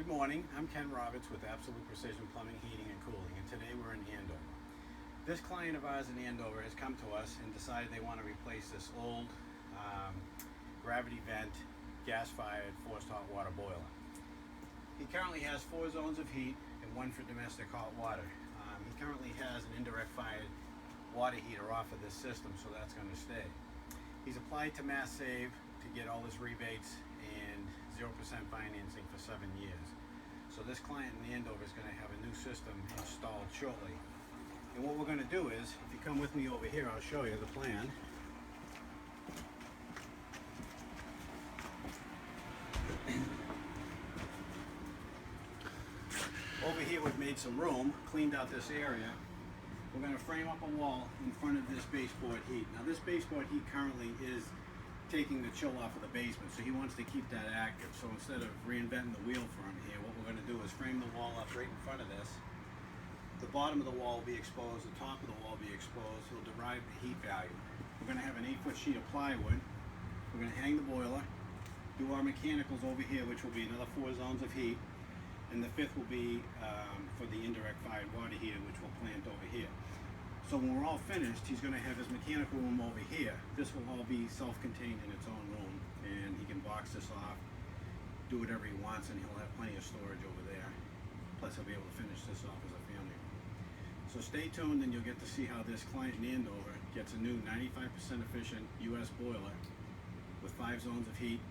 Good morning, I'm Ken Roberts with Absolute Precision Plumbing, Heating and Cooling, and today we're in Andover. This client of ours in Andover has come to us and decided they want to replace this old gravity vent, gas-fired, forced hot water boiler. He currently has 4 zones of heat and 1 for domestic hot water. He currently has an indirect fired water heater off of this system, so that's going to stay. He's applied to Mass Save to get all his rebates and 0% financing for 7 years. So this client in Andover is going to have a new system installed shortly. And what we're going to do is, if you come with me over here, I'll show you the plan. Over here we've made some room, cleaned out this area. We're going to frame up a wall in front of this baseboard heat. Now this baseboard heat currently is taking the chill off of the basement, so he wants to keep that active. So instead of reinventing the wheel for him here, what we're going to do is frame the wall up right in front of this. The bottom of the wall will be exposed, the top of the wall will be exposed. He'll derive the heat value. We're going to have an 8-foot sheet of plywood. We're going to hang the boiler, do our mechanicals over here, which will be another 4 zones of heat, and the 5th will be for the indirect fired water heater, which we'll plant over here. So when we're all finished, he's going to have his mechanical room over here. This will all be self-contained in its own room, and he can box this off, do whatever he wants, and he'll have plenty of storage over there. Plus he'll be able to finish this off as a family room. So stay tuned and you'll get to see how this client in Andover gets a new 95% efficient US boiler with 5 zones of heat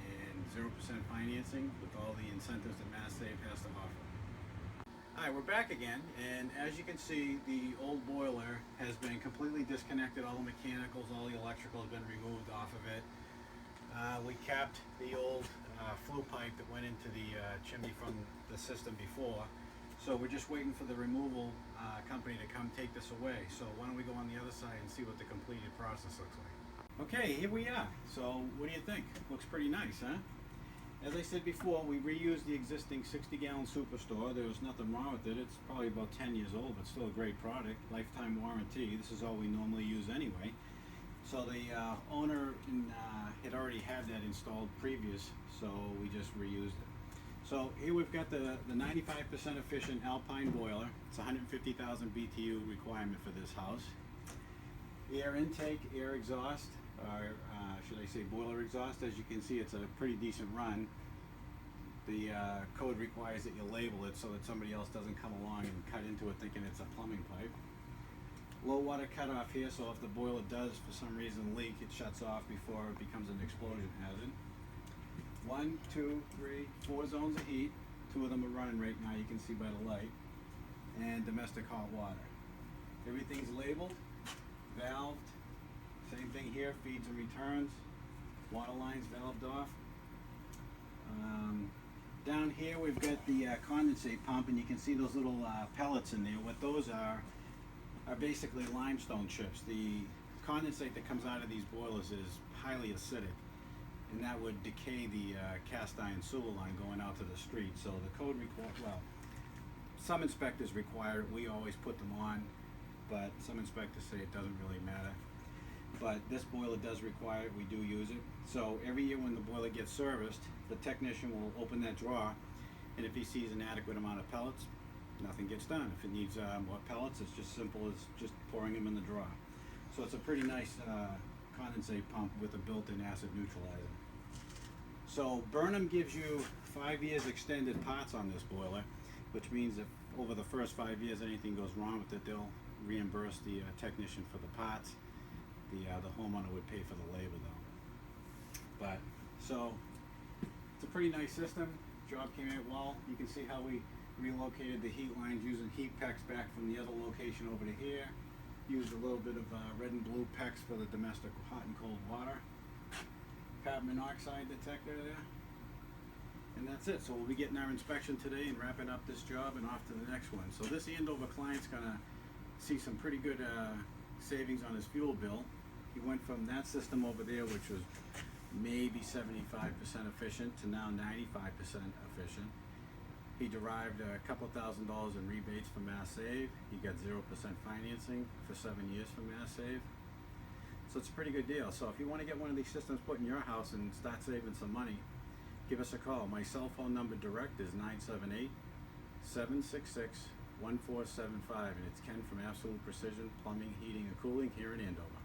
and 0% financing with all the incentives that Mass Save has to offer. Alright, we're back again, and as you can see, the old boiler has been completely disconnected. All the mechanicals, all the electrical has been removed off of it. We capped the old flue pipe that went into the chimney from the system before. So we're just waiting for the removal company to come take this away. So why don't we go on the other side and see what the completed process looks like. Okay, here we are. So what do you think? Looks pretty nice, huh? As I said before, we reused the existing 60-gallon Superstore. There was nothing wrong with it. It's probably about 10 years old, but still a great product. Lifetime warranty. This is all we normally use anyway. So the owner had already had that installed previous, so we just reused it. So here we've got the 95% efficient Alpine boiler. It's 150,000 BTU requirement for this house. Air intake, air exhaust, or should I say boiler exhaust. As you can see, it's a pretty decent run. The code requires that you label it so that somebody else doesn't come along and cut into it thinking it's a plumbing pipe. Low water cutoff here, so if the boiler does for some reason leak, it shuts off before it becomes an explosion hazard. 1, 2, 3, 4 zones of heat. 2 of them are running right now, you can see by the light. And domestic hot water. Everything's labeled, valved. Same thing here, feeds and returns. Water lines valved off. Down here we've got the condensate pump, and you can see those little pellets in there. What those are basically limestone chips. The condensate that comes out of these boilers is highly acidic, and that would decay the cast iron sewer line going out to the street. So the code requires, well, some inspectors require it. We always put them on, but some inspectors say it doesn't really matter. But this boiler does require it, we do use it. So every year when the boiler gets serviced, the technician will open that drawer, and if he sees an adequate amount of pellets, nothing gets done. If it needs more pellets, it's just simple as just pouring them in the drawer. So it's a pretty nice condensate pump with a built-in acid neutralizer. So Burnham gives you 5 years extended parts on this boiler, which means if over the first 5 years anything goes wrong with it, they'll reimburse the technician for the parts. The homeowner would pay for the labor though. But so it's a pretty nice system. Job came out well. You can see how we relocated the heat lines using heat PEX back from the other location over to here. Used a little bit of red and blue PEX for the domestic hot and cold water. Carbon monoxide detector there. And that's it. So we'll be getting our inspection today and wrapping up this job and off to the next one. So this Andover client's gonna see some pretty good savings on his fuel bill. He went from that system over there, which was maybe 75% efficient, to now 95% efficient. He derived a couple $1,000s in rebates from Mass Save. He got 0% financing for 7 years from Mass Save. So it's a pretty good deal. So if you want to get one of these systems put in your house and start saving some money, give us a call. My cell phone number direct is 978-766-1475, and it's Ken from Absolute Precision Plumbing, Heating, and Cooling here in Andover.